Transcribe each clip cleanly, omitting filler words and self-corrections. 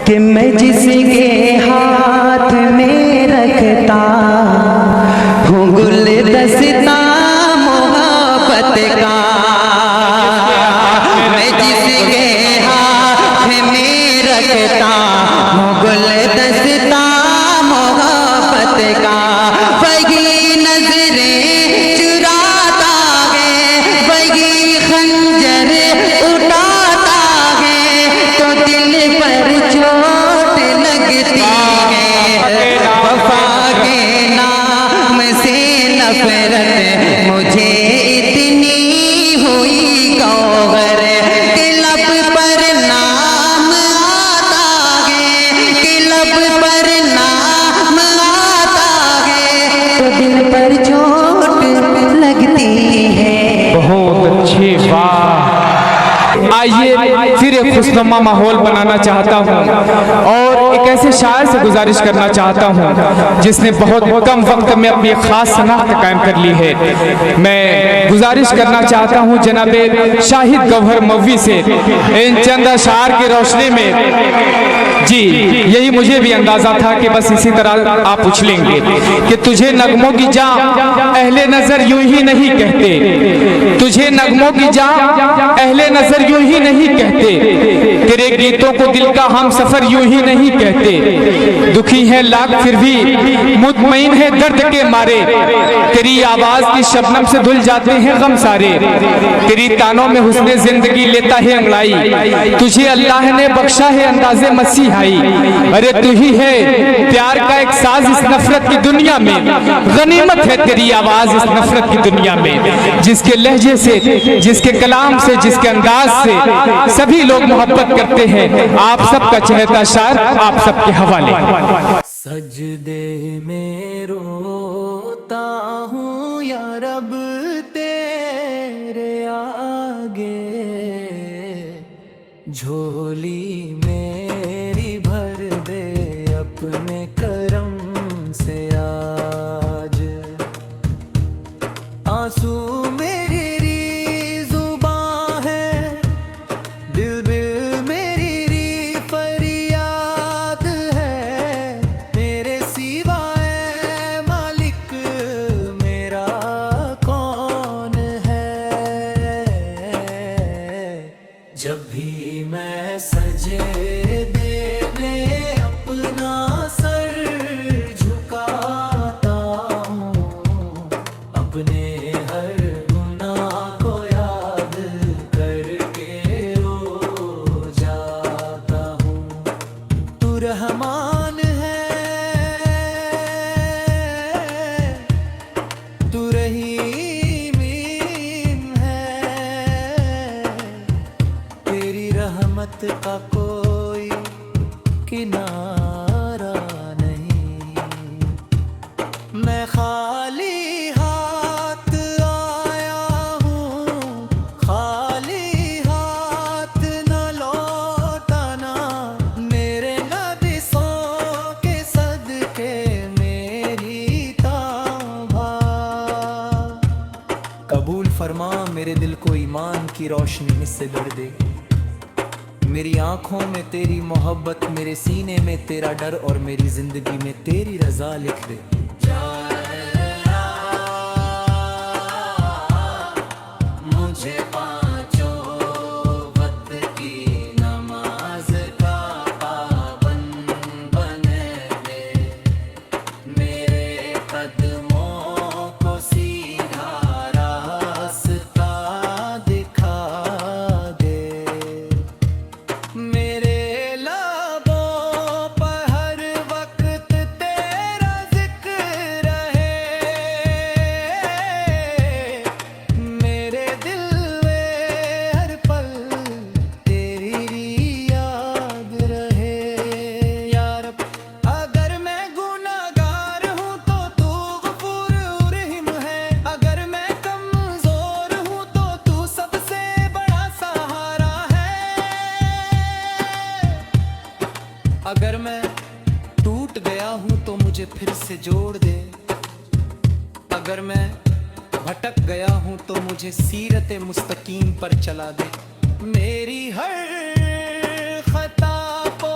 کہ میں جس کے ہاتھ میں رکھتا ہوں گلدستہ محبت کا، میں جس کے ہاتھ میں رکھتا ہوں گلدستہ محبت کا، وہی نظریں چراتا ہے، وہی خنجر اٹھاتا ہے، تو دل پر چوٹ لگتی ہے، وفا کے نام سے نفرت مجھے اتنی ہوئی گوہر، کہ لب پر نام آتا ہے، کہ لب پر نام آتا ہے، تو دل پر چوٹ لگتی ہے۔ بہت اچھی، واہ! آئیے پھر ایک خوشنما ماحول بنانا چاہتا ہوں اور ایک ایسے شاعر سے گزارش کرنا چاہتا ہوں جس نے بہت کم وقت میں اپنی خاص شناخت قائم کر لی ہے۔ میں گزارش کرنا چاہتا ہوں جناب شاہد گوہر مووی سے ان چند اشعار کی روشنی میں، جی یہی مجھے بھی اندازہ تھا کہ بس اسی طرح آپ پوچھ لیں گے کہ تجھے نغموں کی جاں اہل نظر یوں ہی نہیں کہتے، تجھے نغموں کی جاں اہل نظر یوں ہی نہیں کہتے، تیرے گیتوں کو دل کا ہم سفر یوں ہی نہیں کہتے، دکھی ہے لاکھ پھر بھی مطمئن ہے درد کے مارے، تیری آواز کی شبنم سے دھل جاتے ہیں غم سارے، تیری تانوں میں حسن زندگی لیتا ہے انگڑائی، تجھے اللہ نے بخشا ہے انداز مسیحائی، ارے تو ہی ہے پیار کا ایک ساز اس نفرت کی دنیا میں، غنیمت ہے تیری آواز اس نفرت کی دنیا میں، جس کے لہجے سے، جس کے کلام سے، جس کے انداز سے سبھی لوگ محبت کرتے ہیں، آپ سب کا چہتا شاعر آپ سب کے حوالے۔ سجدے میں روتا ہوں یا رب تیرے آگے، جھولی میری بھر دے اپنے کرم سے آج، آنسو میری ری زباں ہے، دل بل میری ری فریاد ہے، میرے سوائے مالک میرا کون ہے، جب بھی میں سجدے میں اپنا سر جھکاتا ہوں، اپنے ہر گناہ کو یاد کر کے رو جاتا ہوں، تو رحمان ہے، تو رحیم ہے، تیری رحمت کا کوئی کنارہ نہیں، میں خالی ہاتھ آیا ہوں، خالی ہاتھ نہ لوٹانا، میرے نبیوں کے صدقے میری توبہ قبول فرما، میرے دل کو ایمان کی روشنی سے بھر دے، میری آنکھوں میں تیری محبت، میرے سینے میں تیرا ڈر، اور میری زندگی میں تیری رضا لکھ دے۔ مجھے پانچوں وقت کی نماز کا پابند بنے دے، میرے قدموں کو سیدھا راستہ دکھا دے، میرے لبوں پر ہر وقت تیرا ذکر رہے، میرے دل میں ہر پل تیری یاد رہے، یا رب اگر میں گناہگار ہوں تو غفور رحیم ہے، اگر میں کمزور ہوں تو سب سے بڑا سہارا ہے، اگر میں ٹوٹ گیا ہوں تو مجھے پھر سے جوڑ دے، اگر میں بھٹک گیا ہوں تو مجھے سیرت مستقیم پر چلا دے، میری ہر خطا کو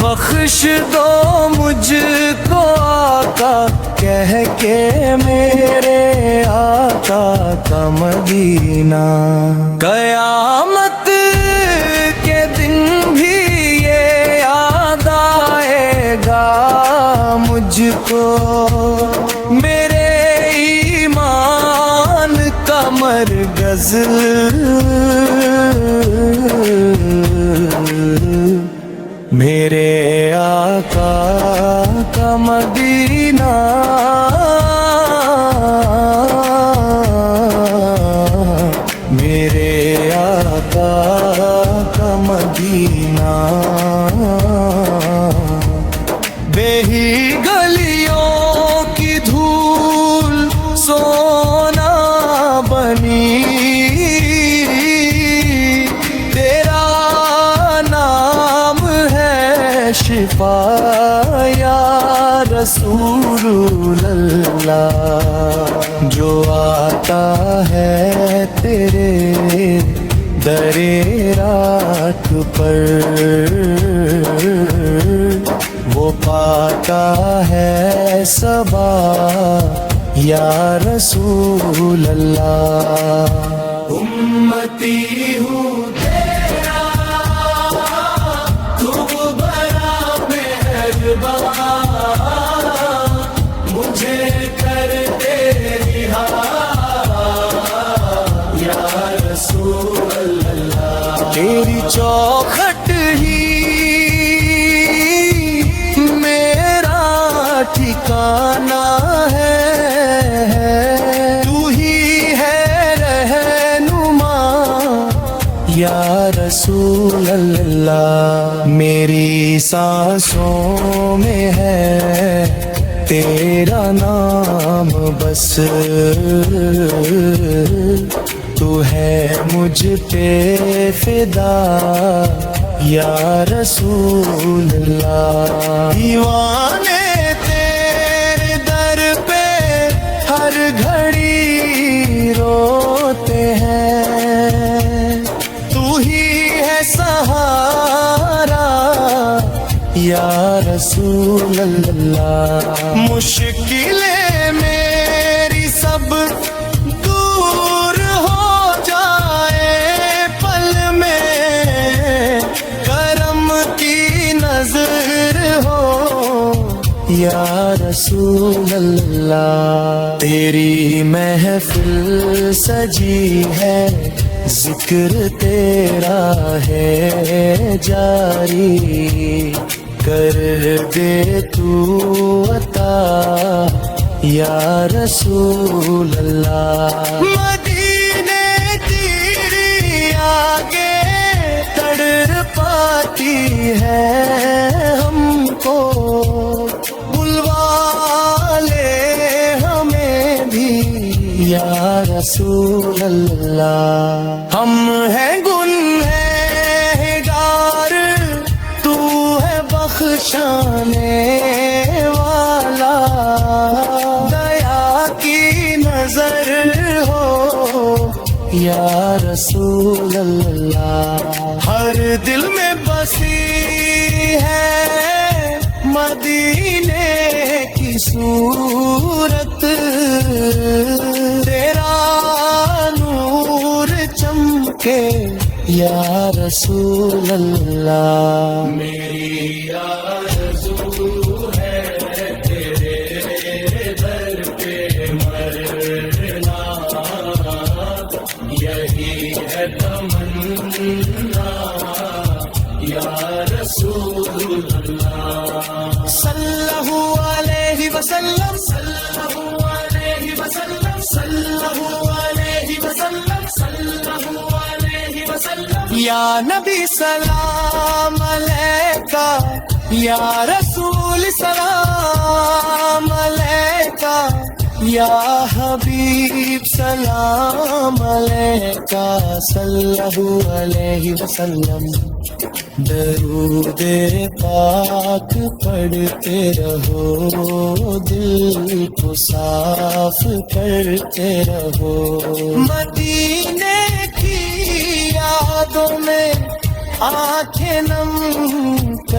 بخش دو مجھ کو آقا کہہ کے میرے آقا کا مدینہ. قیامت کے دن بھی یہ یاد آئے گا مجھ کو، میرے ایمان کا مرکز میرے آقا کا مدینہ. میرے آقا کا مدینہ. بہی گلیوں کی دھول سونا بنی، تیرا نام ہے شفا یا رسول اللہ. جو آتا ہے تیرے در رات پر وہ پاتا ہے صبا یا رسول اللہ. امتی ہوں تیرا تو بڑا مہربان، مجھے کر دے رہا یا رسول اللہ. تیری چوکھٹ ہی میرا ٹھکانہ ہے، تو ہی ہے رہنما یا رسول اللہ. میری سانسوں میں ہے تیرا نام بس، تو ہے مجھ پہ فدا یا رسول اللہ. دیوانے تیرے در پہ ہر گھڑی روتے ہیں، تو ہی ہے سہارا یا رسول اللہ. مشکلیں میری سب دور ہو جائے پل میں، کرم کی نظر ہو یا رسول اللہ. تیری محفل سجی ہے، ذکر تیرا ہے جاری، کر دے تو عطا یا رسول اللہ. مدینے تیری آگے تڑپاتی ہے ہم کو، بلوا لے ہمیں بھی یا رسول اللہ. ہم ہیں گنہگار، تو ہے بخشانے والا، دیا کی نظر ہو یا رسول اللہ. ہر دل میں بسی ہے مدینے کی صورت، تیرا نور چمکے یا رسول اللہ. میری آرزو ہے تیرے در پہ مرنا، یہی ہے تمنا یا رسول اللہ. صلی اللہ علیہ وسلم، صلی اللہ علیہ وسلم، صلی اللہ علیہ وسلم، صلی اللہ علیہ وسلم. یا نبی سلام علیکہ، یا رسول سلام علیکہ، یا حبیب سلام علیکہ صلی اللہ علیہ وسلم. درود پاک پڑھتے رہو، دل کو صاف کرتے رہو. مدینے کی یادوں میں آنکھیں نم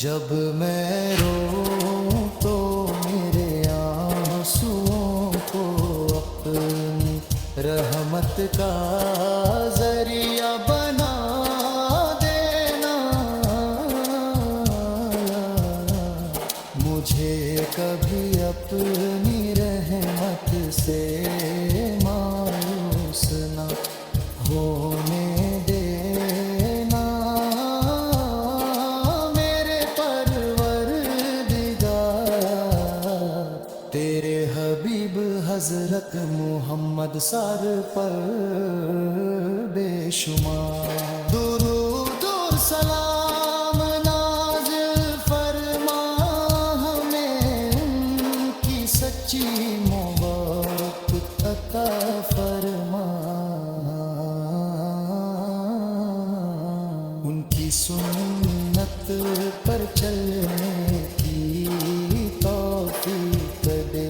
جب میں روؤں تو میرے آنسوؤں کو اپنی رحمت کا ذریعہ بنا دینا، مجھے کبھی اپنی رحمت سے مایوس نہ ہونے دینا، میرے پروردگار تیرے حبیب حضرت محمد سر پر بے شمار درود و سلام نازل فرما، ہمیں ان کی سچی محبت عطا فرما، ان کی سنت پر چلنے کی توفیق دے،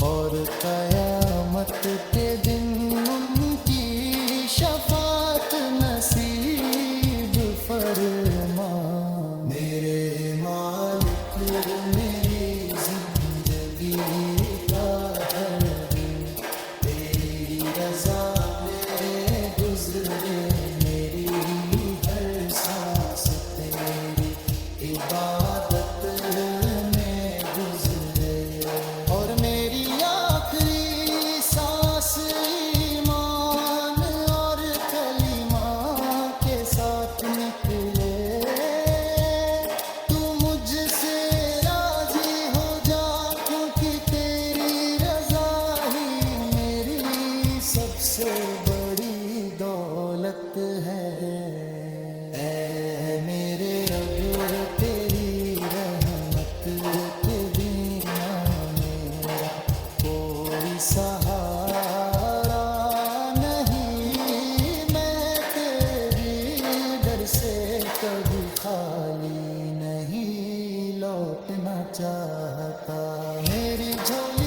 اور قیامت کے دن ان کی شفاعت نصیب فرما۔ میرے مالک میری زندگی کا ہر دن تیری رضا میں گزرے، میری ہر سانس تیری عبادت میں گزرے، اور میری آخری سانس ایمان اور کلمہ کے ساتھ نکلے، تو مجھ سے راضی ہو جا، کیونکہ تیری رضا ہی میری سب سے بڑی دولت ہے۔ اے میرے رب تیری رحمت کے بنا میرا کوئی سہارا نہیں، میں تیری در سے کبھی خالی نہیں لوٹنا چاہتا، میری جھولی